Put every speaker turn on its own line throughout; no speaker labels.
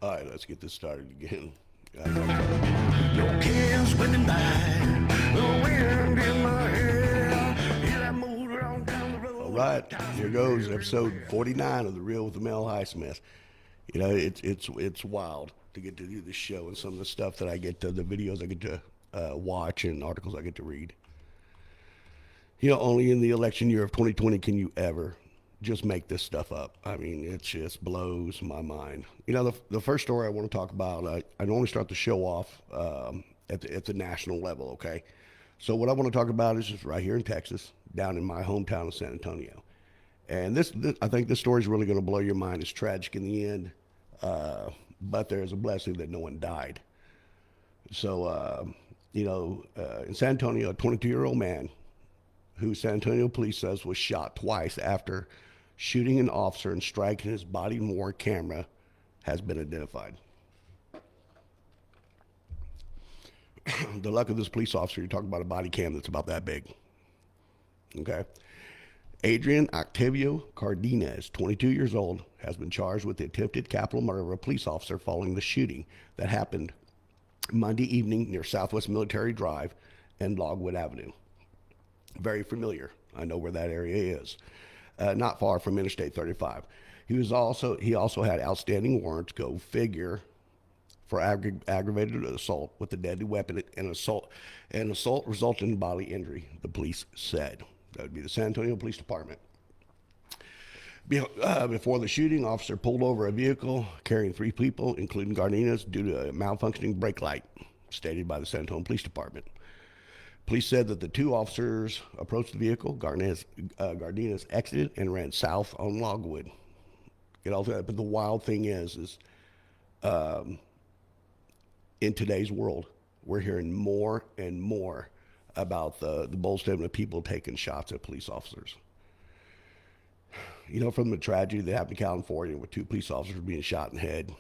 All right, let's get this started again.
Your kids whipping by, the wind in my hair. Here I move around down the
All
road.
right, here goes episode 49 of The Real with Mel Highsmith. You know, it's wild to get to do this show and some of the stuff that I get to, the videos I get to watch and articles I get to read. You know, only in the election year of 2020 can you ever just make this stuff up. I mean, it just blows my mind. You know, the first story I want to talk about, I normally start the show off at the national level, okay? So, what I want to talk about is just right here in Texas, down in my hometown of San Antonio. And this I think this story is really going to blow your mind. It's tragic in the end, but there's a blessing that no one died. So, in San Antonio, a 22-year-old man who San Antonio police says was shot twice after shooting an officer and striking his body worn camera has been identified. The luck of this police officer, you're talking about a body cam that's about that big. Okay. Adrian Octavio Cardenas, 22 years old, has been charged with the attempted capital murder of a police officer following the shooting that happened Monday evening near Southwest Military Drive and Logwood Avenue. Very familiar. I know where that area is. Not far from Interstate 35. He also had outstanding warrants. Go figure, for aggravated assault with a deadly weapon and assault resulting in bodily injury. The police said that would be the San Antonio Police Department. Before the shooting, officer pulled over a vehicle carrying three people, including Gardinas, due to a malfunctioning brake light, stated by the San Antonio Police Department. Police said that the two officers approached the vehicle. Gardinas exited and ran south on Logwood. But the wild thing is in today's world, we're hearing more and more about the bold statement of people taking shots at police officers. You know, from the tragedy that happened in California with two police officers being shot in the head,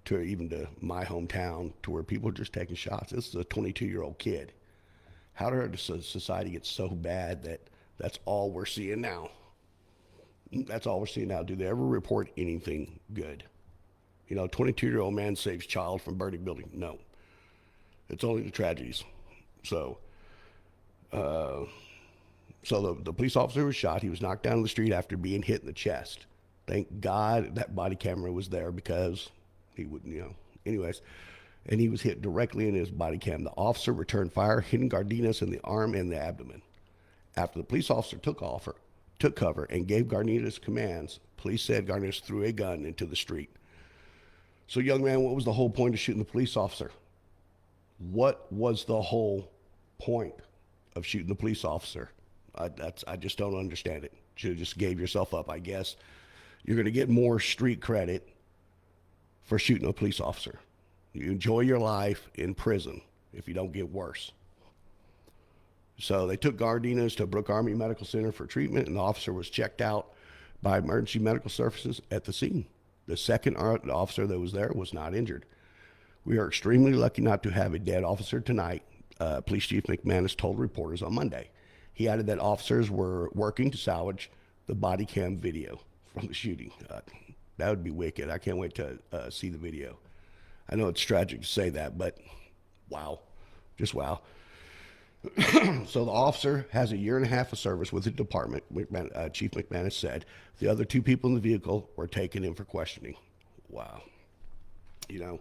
to my hometown, to where people are just taking shots. This is a 22-year-old kid. How did society get so bad that that's all we're seeing now? That's all we're seeing now. Do they ever report anything good? You know, 22-year-old man saves child from burning building. No. It's only the tragedies. So, the police officer was shot. He was knocked down in the street after being hit in the chest. Thank God that body camera was there, because he wouldn't, anyways. And he was hit directly in his body cam. The officer returned fire, hitting Gardinas in the arm and the abdomen. After the police officer took cover and gave Gardinas commands, police said Gardinas threw a gun into the street. So, young man, what was the whole point of shooting the police officer? What was the whole point of shooting the police officer? I just don't understand it. Should have just gave yourself up, I guess. You're going to get more street credit for shooting a police officer. You enjoy your life in prison if you don't get worse. So they took Gardinas to Brooke Army Medical Center for treatment, and the officer was checked out by emergency medical services at the scene. The second officer that was there was not injured. We are extremely lucky not to have a dead officer tonight, Police Chief McManus told reporters on Monday. He added that officers were working to salvage the body cam video from the shooting. That would be wicked. I can't wait to see the video. I know it's tragic to say that, but wow. Just wow. So the officer has a year and a half of service with the department, Chief McManus said. The other two people in the vehicle were taken in for questioning. Wow. You know,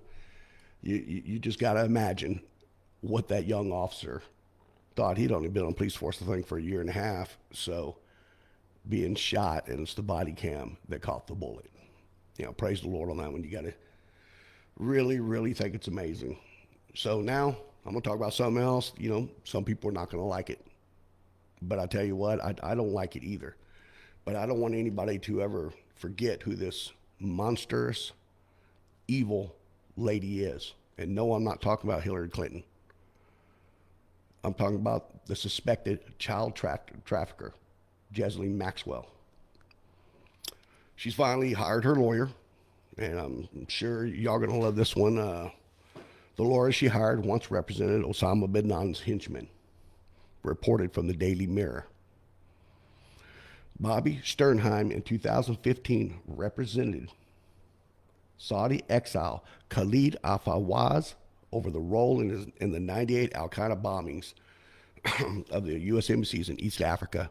you just got to imagine what that young officer thought. He'd only been on police force, I think, for a year and a half. So being shot, and it's the body cam that caught the bullet. You know, praise the Lord on that one. You got to really, really think it's amazing. So now I'm going to talk about something else. You know, some people are not going to like it. But I tell you what, I don't like it either. But I don't want anybody to ever forget who this monstrous, evil lady is. And no, I'm not talking about Hillary Clinton. I'm talking about the suspected child trafficker, Ghislaine Maxwell. She's finally hired her lawyer, and I'm sure y'all gonna love this one. The lawyer she hired once represented Osama bin Laden's henchman, reported from the Daily Mirror. Bobby Sternheim in 2015 represented Saudi exile Khalid Al-Fawaz over the role in the 98 Al-Qaeda bombings of the U.S. embassies in East Africa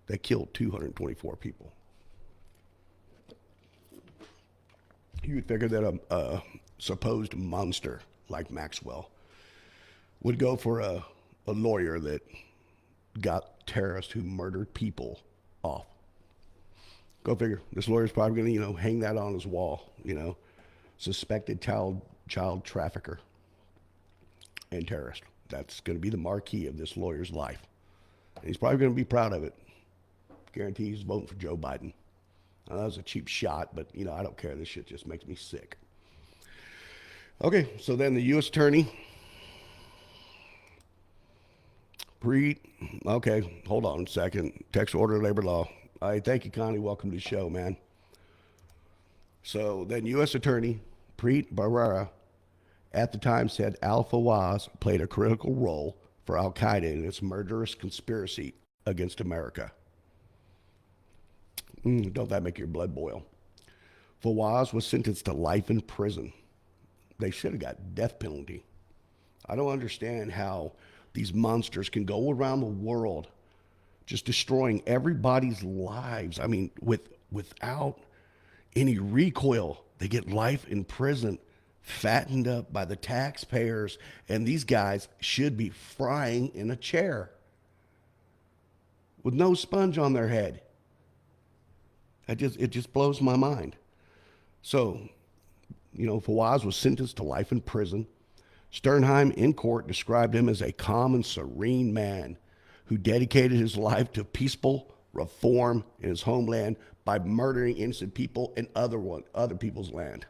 that killed 224 people. You would figure that a supposed monster like Maxwell would go for a lawyer that got terrorists who murdered people off. Go figure. This lawyer's probably going to, hang that on his wall, suspected child trafficker and terrorist. That's going to be the marquee of this lawyer's life. And he's probably going to be proud of it. Guarantee he's voting for Joe Biden. That was a cheap shot, but, I don't care. This shit just makes me sick. Okay, so then the U.S. Attorney. Okay, hold on a second. Text order labor law. All right, thank you, Connie. Welcome to the show, man. So then U.S. Attorney Preet Bharara at the time said Al-Fawaz played a critical role for Al-Qaeda in its murderous conspiracy against America. Don't that make your blood boil? Fawaz was sentenced to life in prison. They should have got death penalty. I don't understand how these monsters can go around the world just destroying everybody's lives. I mean, without any recoil. They get life in prison, fattened up by the taxpayers, and these guys should be frying in a chair with no sponge on their head. It just blows my mind. So, Fawaz was sentenced to life in prison. Sternheim in court described him as a calm and serene man who dedicated his life to peaceful reform in his homeland by murdering innocent people in other people's land.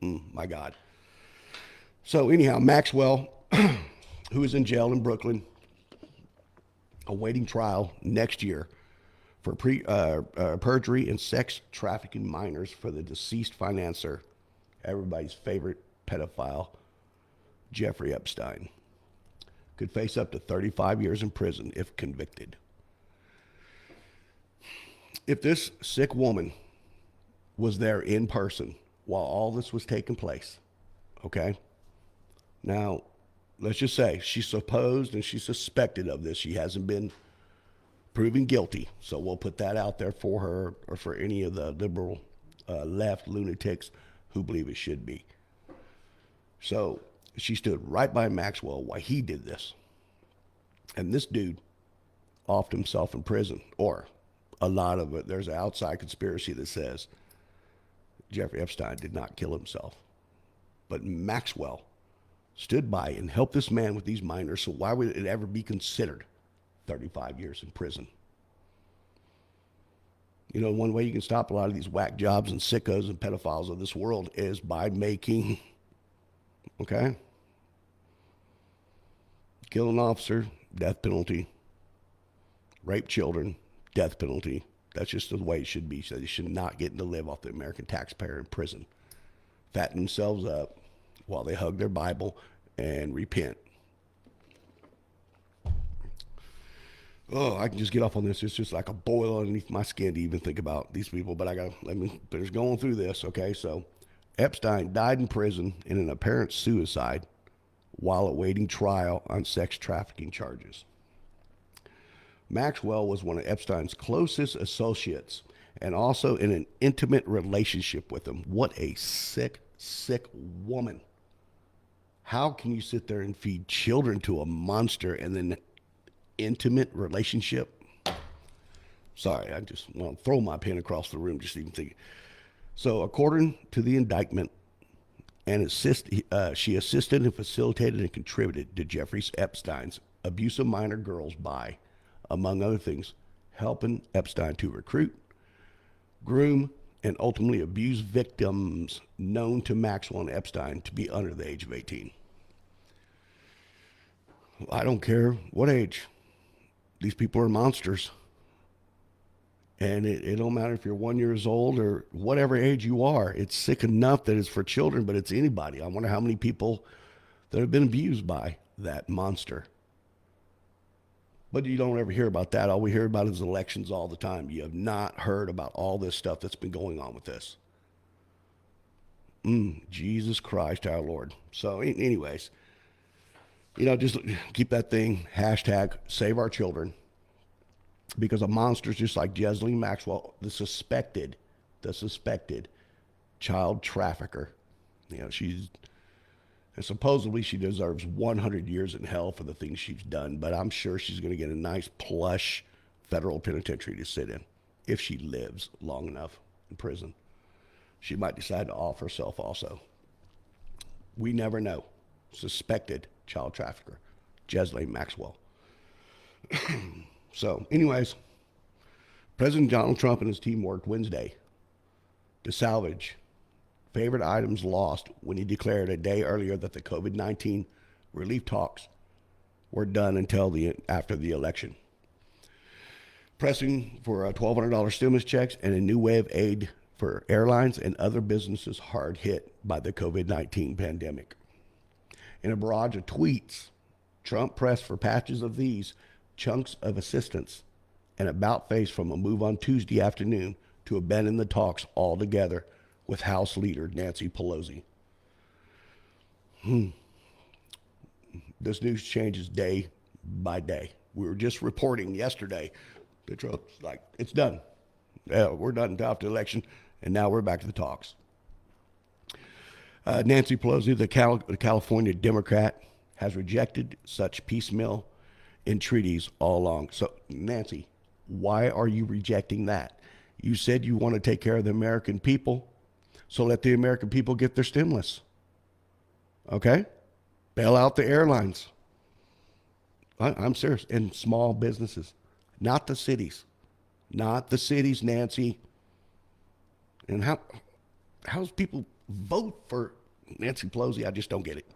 My God. So anyhow, Maxwell, who is in jail in Brooklyn, awaiting trial next year for perjury and sex trafficking minors for the deceased financier, everybody's favorite pedophile, Jeffrey Epstein, could face up to 35 years in prison if convicted. If this sick woman was there in person while all this was taking place, okay? Now, let's just say she's supposed and she's suspected of this. She hasn't been proven guilty. So we'll put that out there for her or for any of the liberal left lunatics who believe it should be. So she stood right by Maxwell while he did this. And this dude offed himself in prison, or a lot of it. There's an outside conspiracy that says Jeffrey Epstein did not kill himself. But Maxwell stood by and helped this man with these minors, so why would it ever be considered 35 years in prison? One way you can stop a lot of these whack jobs and sickos and pedophiles of this world is by making, kill an officer, death penalty. Rape children, death penalty. That's just the way it should be. So they should not get to live off the American taxpayer in prison. Fatten themselves up while they hug their Bible and repent. Oh, I can just get off on this. It's just like a boil underneath my skin to even think about these people, but there's going through this, okay? So Epstein died in prison in an apparent suicide while awaiting trial on sex trafficking charges. Maxwell was one of Epstein's closest associates and also in an intimate relationship with him. What a sick, sick woman. How can you sit there and feed children to a monster and then intimate relationship? Sorry, I just want to throw my pen across the room just even thinking. So according to the indictment, she assisted and facilitated and contributed to Jeffrey Epstein's abuse of minor girls by, among other things, helping Epstein to recruit, groom, and ultimately abuse victims known to Maxwell and Epstein to be under the age of 18. I don't care what age. These people are monsters. And it don't matter if you're 1 year old or whatever age you are. It's sick enough that it's for children, but it's anybody. I wonder how many people that have been abused by that monster. But you don't ever hear about that. All we hear about is elections all the time. You have not heard about all this stuff that's been going on with this. Jesus Christ, our Lord. So, anyways, just keep that thing, hashtag save our children, because a monster's just like Ghislaine Maxwell, the suspected child trafficker. And supposedly she deserves 100 years in hell for the things she's done, but I'm sure she's going to get a nice plush federal penitentiary to sit in if she lives long enough in prison. She might decide to off herself also. We never know. Suspected child trafficker, Ghislaine Maxwell. So, anyways, President Donald Trump and his team worked Wednesday to salvage favorite items lost when he declared a day earlier that the COVID-19 relief talks were done until after the election. Pressing for $1,200 stimulus checks and a new wave of aid for airlines and other businesses hard hit by the COVID-19 pandemic. In a barrage of tweets, Trump pressed for patches of these chunks of assistance and about face from a move on Tuesday afternoon to abandon the talks altogether with House Leader Nancy Pelosi. This news changes day by day. We were just reporting yesterday that Trump's like, it's done. We're done after the election, and now we're back to the talks. Nancy Pelosi, the California Democrat, has rejected such piecemeal entreaties all along. So, Nancy, why are you rejecting that? You said you want to take care of the American people, so let the American people get their stimulus. Okay? Bail out the airlines. I'm serious. And small businesses, not the cities. Not the cities, Nancy. And how's people vote for Nancy Pelosi? I just don't get it.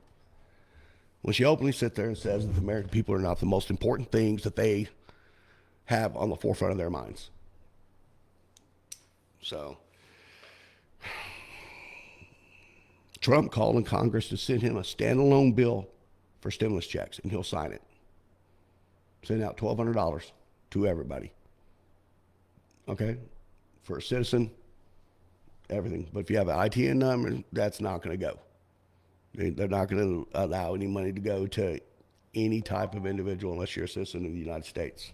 When she openly sits there and says that the American people are not the most important things that they have on the forefront of their minds. So, Trump called on Congress to send him a standalone bill for stimulus checks, and he'll sign it. Send out $1,200 to everybody. Okay? For a citizen, everything. But if you have an ITN number, that's not going to go. They're not going to allow any money to go to any type of individual unless you're a citizen of the United States.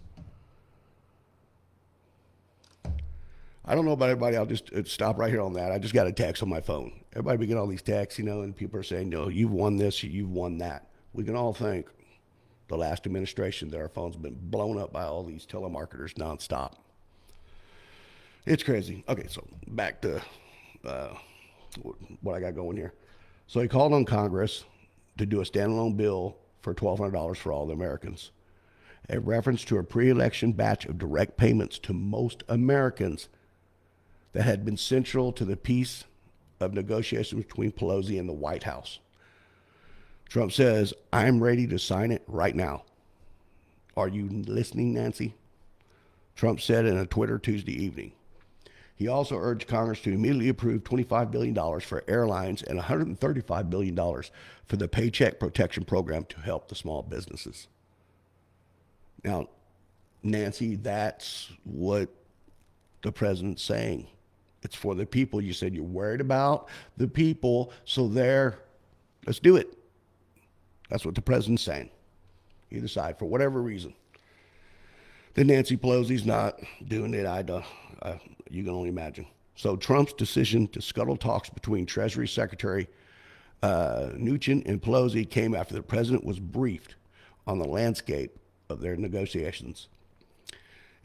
I don't know about everybody. I'll just stop right here on that. I just got a text on my phone. Everybody be getting all these texts, and people are saying, no, you've won this, you've won that. We can all thank the last administration that our phones have been blown up by all these telemarketers nonstop. It's crazy. Okay, so back to what I got going here. So he called on Congress to do a standalone bill for $1,200 for all the Americans. A reference to a pre-election batch of direct payments to most Americans that had been central to the peace of negotiations between Pelosi and the White House. Trump says, I'm ready to sign it right now. Are you listening, Nancy? Trump said in a Twitter Tuesday evening. He also urged Congress to immediately approve $25 billion for airlines and $135 billion for the Paycheck Protection Program to help the small businesses. Now, Nancy, that's what the president's saying. It's for the people. You said you're worried about the people, so let's do it. That's what the president's saying. Either side, for whatever reason. Then Nancy Pelosi's not doing it. You can only imagine. So Trump's decision to scuttle talks between Treasury Secretary Mnuchin and Pelosi came after the president was briefed on the landscape of their negotiations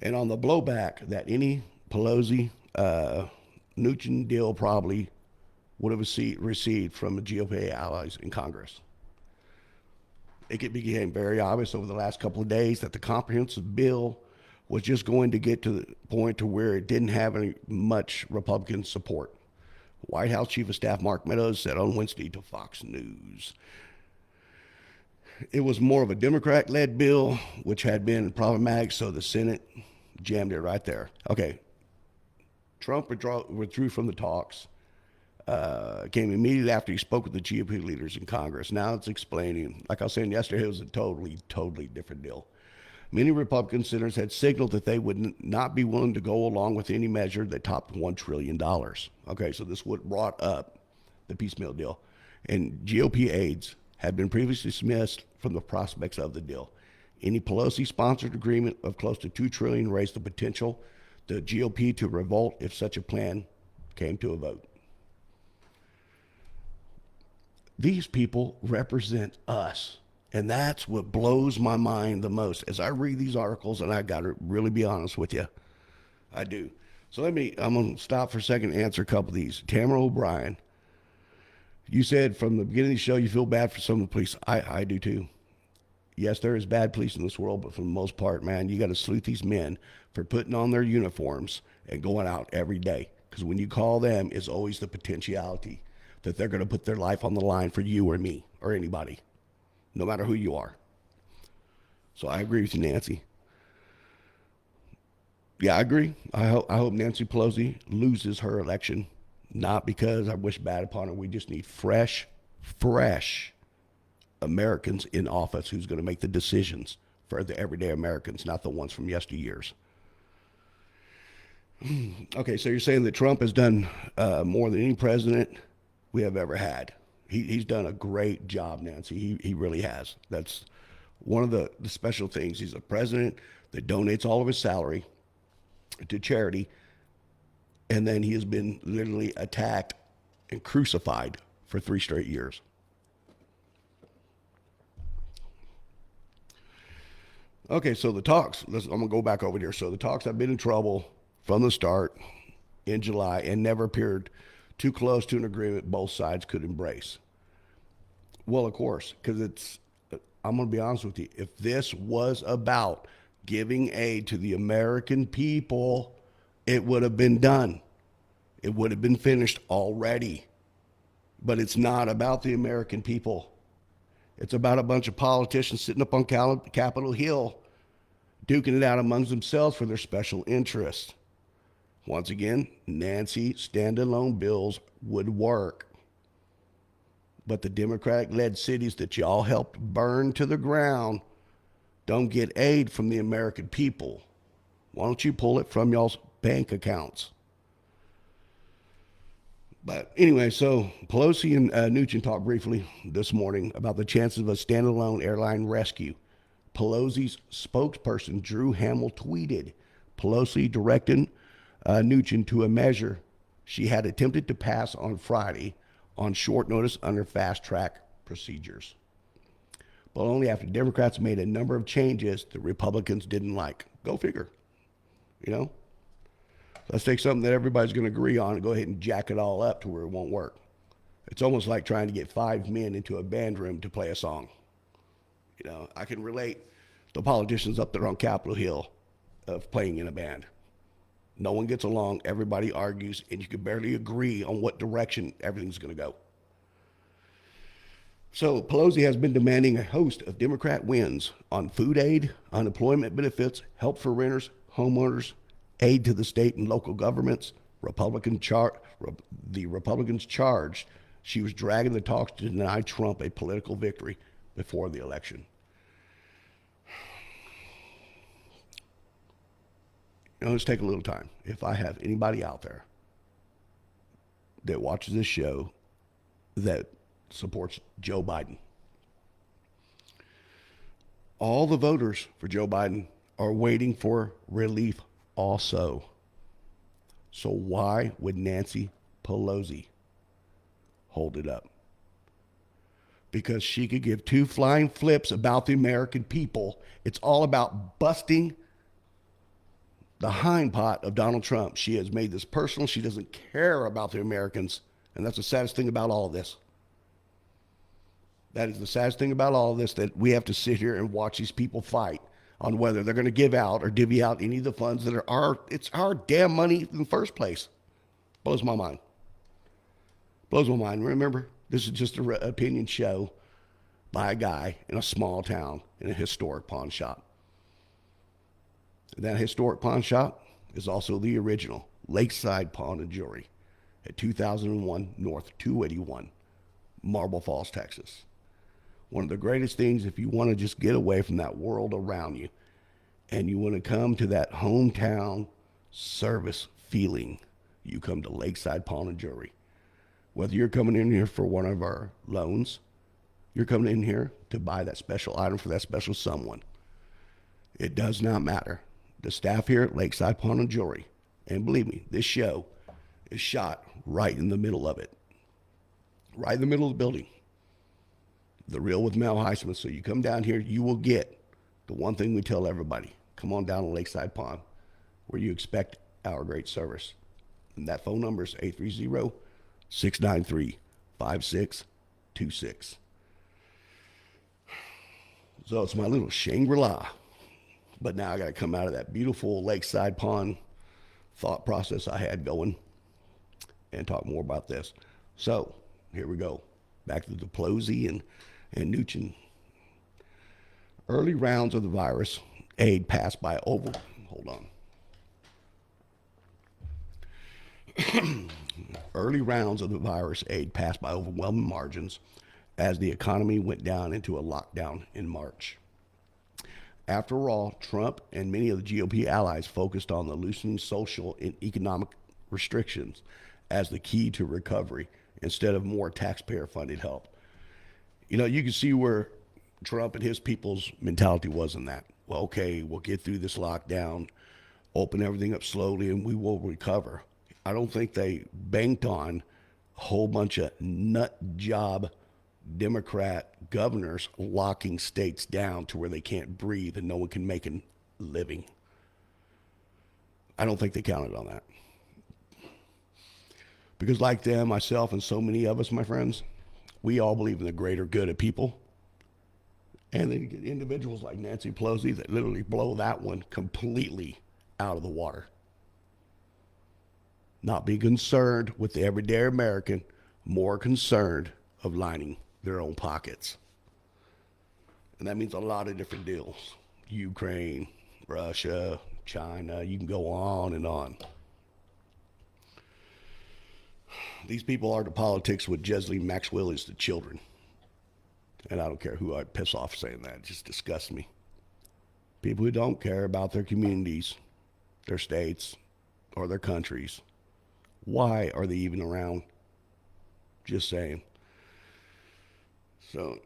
and on the blowback that any Pelosi Mnuchin deal probably would have received from the GOP allies in Congress. It became very obvious over the last couple of days that the comprehensive bill was just going to get to the point to where it didn't have any much Republican support. White House Chief of Staff Mark Meadows said on Wednesday to Fox News. It was more of a Democrat-led bill, which had been problematic, so the Senate jammed it right there. Okay, Trump withdrew from the talks. Came immediately after he spoke with the GOP leaders in Congress. Now it's explaining, like I was saying yesterday, it was a totally different deal. Many Republican senators had signaled that they would not be willing to go along with any measure that topped $1 trillion. Okay, so this would brought up the piecemeal deal. And GOP aides had been previously dismissed from the prospects of the deal. Any Pelosi-sponsored agreement of close to $2 trillion raised the potential the GOP to revolt if such a plan came to a vote. These people represent us, and that's what blows my mind the most. As I read these articles, and I got to really be honest with you, I do. So I'm going to stop for a second and answer a couple of these. Tamara O'Brien, you said from the beginning of the show you feel bad for some of the police. I do too. Yes, there is bad police in this world, but for the most part, man, you got to salute these men for putting on their uniforms and going out every day. Because when you call them, it's always the potentiality that they're going to put their life on the line for you or me or anybody, no matter who you are. So I agree with you, Nancy. Yeah, I agree. I hope Nancy Pelosi loses her election, not because I wish bad upon her. We just need fresh Americans in office who's going to make the decisions for the everyday Americans, not the ones from yesteryears. Okay, so you're saying that Trump has done more than any president we have ever had. He's done a great job, Nancy. He really has. That's one of the special things. He's a president that donates all of his salary to charity, and then he has been literally attacked and crucified for 3 straight years. Okay, so the talks, I'm going to go back over here. So the talks have been in trouble from the start in July and never appeared too close to an agreement both sides could embrace. Well, of course, because I'm going to be honest with you, if this was about giving aid to the American people, it would have been done. It would have been finished already. But it's not about the American people. It's about a bunch of politicians sitting up on Capitol Hill duking it out amongst themselves for their special interests. Once again, Nancy standalone bills would work. But the Democratic-led cities that y'all helped burn to the ground don't get aid from the American people. Why don't you pull it from y'all's bank accounts? But anyway, so Pelosi and Mnuchin talked briefly this morning about the chances of a standalone airline rescue. Pelosi's spokesperson, Drew Hamill, tweeted Pelosi directing Mnuchin to a measure she had attempted to pass on Friday on short notice under fast-track procedures, but only after Democrats made a number of changes the Republicans didn't like. Go figure. You know? Let's take something that everybody's going to agree on and go ahead and jack it all up to where it won't work. It's almost like trying to get 5 men into a band room to play a song. You know, I can relate the politicians up there on Capitol Hill of playing in a band. No one gets along, everybody argues, and you can barely agree on what direction everything's going to go. So Pelosi has been demanding a host of Democrat wins on food aid, unemployment benefits, help for renters, homeowners, aid to the state and local governments. The Republicans charged she was dragging the talks to deny Trump a political victory before the election. You know, let's take a little time. If I have anybody out there that watches this show that supports Joe Biden, all the voters for Joe Biden are waiting for relief also. So why would Nancy Pelosi hold it up? Because she could give 2 flying flips about the American people. It's all about busting the hindpart of Donald Trump. She has made this personal. She doesn't care about the Americans. And that's the saddest thing about all of this. That is the saddest thing about all of this, that we have to sit here and watch these people fight on whether they're going to give out or divvy out any of the funds that are it's our damn money in the first place. Blows my mind. Blows my mind. Remember, this is just an opinion show by a guy in a small town in a historic pawn shop. That historic pawn shop is also the original Lakeside Pawn and Jewelry at 2001 North 281, Marble Falls, Texas. One of the greatest things, if you want to just get away from that world around you and you want to come to that hometown service feeling, you come to Lakeside Pawn and Jewelry. Whether you're coming in here for one of our loans, you're coming in here to buy that special item for that special someone. It does not matter. The staff here at Lakeside Pawn and Jewelry, and believe me, this show is shot right in the middle of it. Right in the middle of the building. The Real with Mel Highsmith. So you come down here, you will get the one thing we tell everybody. Come on down to Lakeside Pawn, where you expect our great service. And that phone number is 830-693-5626. So it's my little Shangri-La. But now I got to come out of that beautiful Lakeside Pawn thought process I had going and talk more about this. So here we go. Back to the Pelosi and Mnuchin. Early rounds of the virus aid passed by over. Hold on. Early rounds of the virus aid passed by overwhelming margins as the economy went down into a lockdown in March. After all, Trump and many of the GOP allies focused on the loosening social and economic restrictions as the key to recovery instead of more taxpayer-funded help. You know, you can see where Trump and his people's mentality was in that. Well, okay, we'll get through this lockdown, open everything up slowly, and we will recover. I don't think they banked on a whole bunch of nut job Democrat governors locking states down to where they can't breathe and no one can make a living. I don't think they counted on that. Because like them, myself, and so many of us, my friends, we all believe in the greater good of people. And then you get individuals like Nancy Pelosi that literally blow that one completely out of the water. Not be concerned with the everyday American, more concerned of lining their own pockets. And that means a lot of different deals. Ukraine, Russia, China, you can go on and on. These people are to politics what Ghislaine Maxwell is to children. And I don't care who I piss off saying that. It just disgusts me. People who don't care about their communities, their states, or their countries. Why are they even around? Just saying. So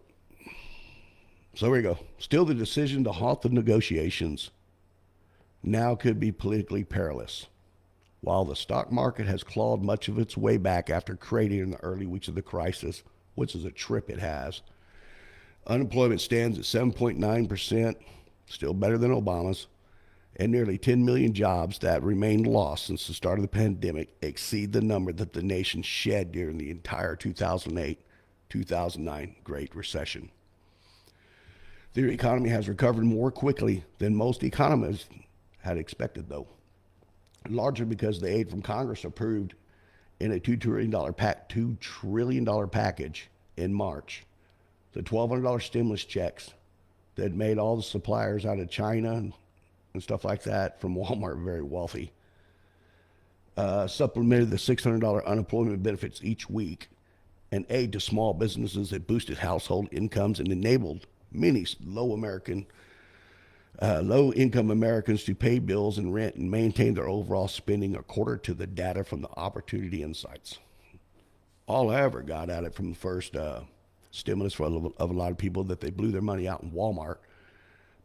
here we go. Still, the decision to halt the negotiations now could be politically perilous. While the stock market has clawed much of its way back after cratering in the early weeks of the crisis, which is a trip it has, unemployment stands at 7.9%, still better than Obama's, and nearly 10 million jobs that remained lost since the start of the pandemic exceed the number that the nation shed during the entire 2008-2009 Great Recession. The economy has recovered more quickly than most economists had expected, though, largely because the aid from Congress approved in a $2 trillion package in March. The $1,200 stimulus checks that made all the suppliers out of China and stuff like that from Walmart very wealthy, supplemented the $600 unemployment benefits each week, and aid to small businesses that boosted household incomes and enabled many low-income Americans to pay bills and rent and maintain their overall spending according to the data from the Opportunity Insights. All I ever got at it from the first stimulus of a lot of people that they blew their money out in Walmart,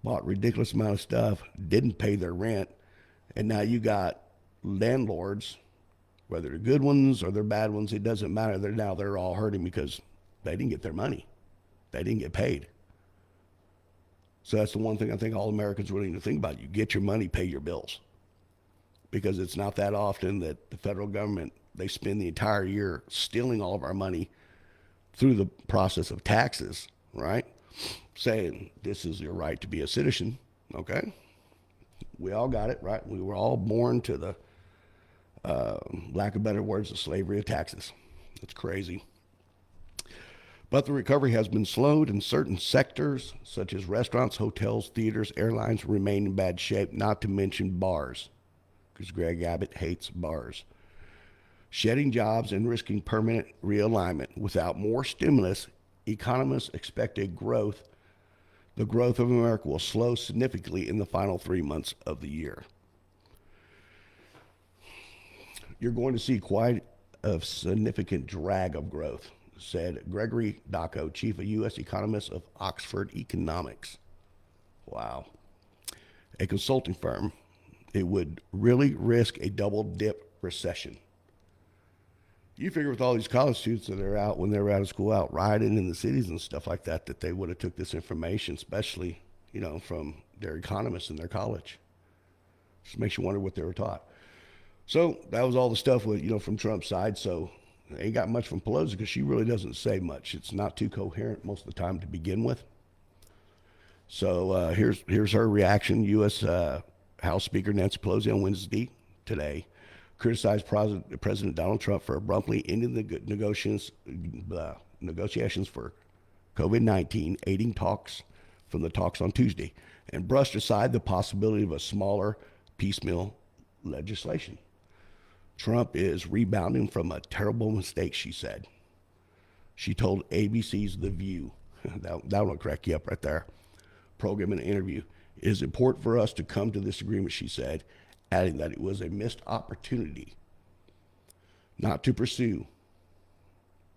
bought ridiculous amount of stuff, didn't pay their rent, and now you got landlords, whether they're good ones or they're bad ones, it doesn't matter. They're all hurting because they didn't get their money. They didn't get paid. So that's the one thing I think all Americans really need to think about. You get your money, pay your bills. Because it's not that often that the federal government, they spend the entire year stealing all of our money through the process of taxes, right? Saying this is your right to be a citizen, okay? We all got it, right? We were all born to the, lack of better words, the slavery of taxes. It's crazy. But the recovery has been slowed in certain sectors, such as restaurants, hotels, theaters, airlines remain in bad shape, not to mention bars, because Greg Abbott hates bars. Shedding jobs and risking permanent realignment. Without more stimulus, economists expect the growth of America will slow significantly in the final 3 months of the year. You're going to see quite of significant drag of growth, said Gregory Dacko, chief of U.S. economist of Oxford Economics. Wow. A consulting firm, it would really risk a double dip recession. You figure with all these college students that are out when they're out of school, out riding in the cities and stuff like that, that they would have took this information, especially, from their economists in their college. Just makes you wonder what they were taught. So that was all the stuff with, from Trump's side. So they ain't got much from Pelosi because she really doesn't say much. It's not too coherent most of the time to begin with. So here's her reaction. U.S. House Speaker Nancy Pelosi on Wednesday today criticized President Donald Trump for abruptly ending the negotiations for COVID-19, aiding talks from the talks on Tuesday, and brushed aside the possibility of a smaller piecemeal legislation. Trump is rebounding from a terrible mistake, she said. She told ABC's The View, that'll crack you up right there, program in an interview, it is important for us to come to this agreement, she said, adding that it was a missed opportunity not to pursue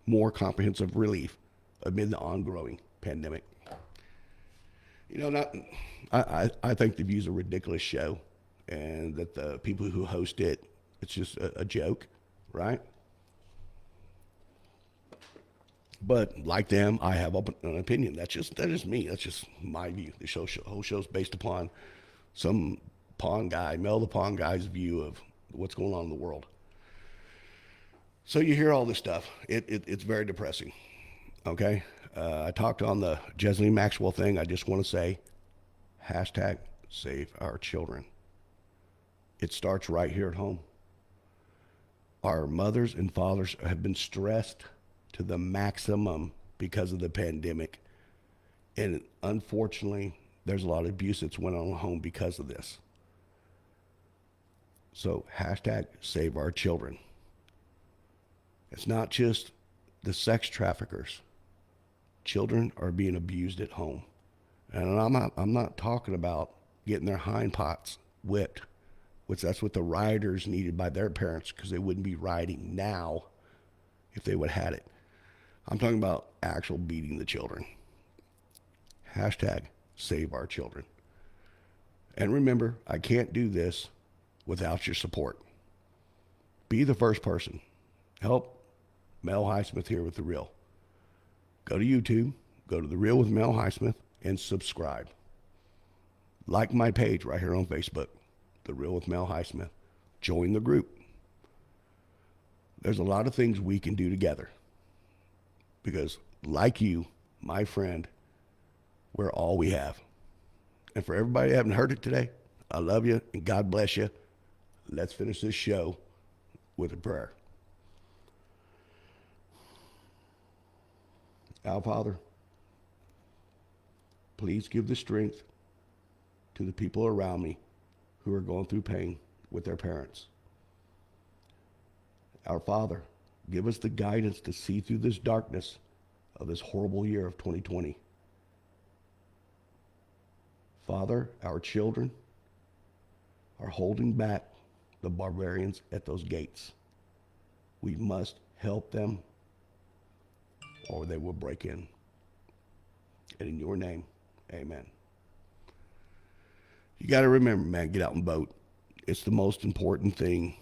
more comprehensive relief amid the ongoing pandemic. I think The View's a ridiculous show, and that the people who host it, it's just a joke, right? But like them, I have an opinion. That is me. That's just my view. The whole show's based upon some pawn guy, Mel the pawn guy's view of what's going on in the world. So you hear all this stuff. It's very depressing. Okay? I talked on the Ghislaine Maxwell thing. I just want to say, hashtag save our children. It starts right here at home. Our mothers and fathers have been stressed to the maximum because of the pandemic. And unfortunately, there's a lot of abuse that's went on at home because of this. So hashtag save our children. It's not just the sex traffickers. Children are being abused at home. And I'm not talking about getting their hind parts whipped, which that's what the rioters needed by their parents, because they wouldn't be rioting now if they would have had it. I'm talking about actual beating the children. Hashtag save our children. And remember, I can't do this without your support. Be the first person. Help Mel Highsmith here with The Real. Go to YouTube, go to The Real with Mel Highsmith, and subscribe. Like my page right here on Facebook, The Real with Mel Highsmith. Join the group. There's a lot of things we can do together. Because like you, my friend, we're all we have. And for everybody that haven't heard it today, I love you and God bless you. Let's finish this show with a prayer. Our Father, please give the strength to the people around me who are going through pain with their parents. Our Father, give us the guidance to see through this darkness of this horrible year of 2020. Father, our children are holding back the barbarians at those gates. We must help them or they will break in. And in your name, amen. You got to remember, man, get out and vote. It's the most important thing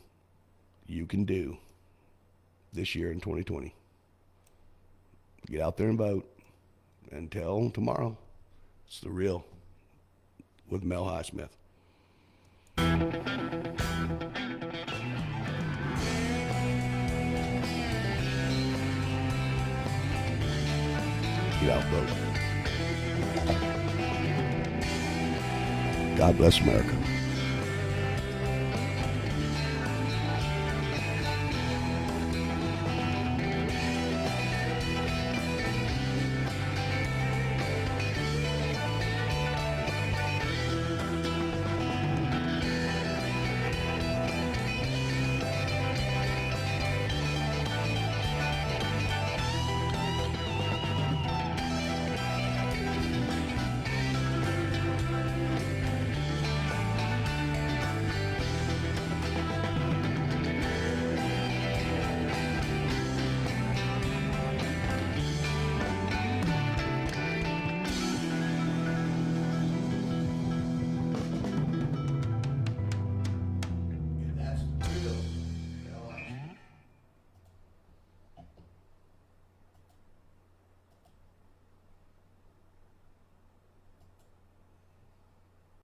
you can do this year in 2020. Get out there and vote. Until tomorrow, it's The Real with Mel Highsmith. Get out, vote. God bless America.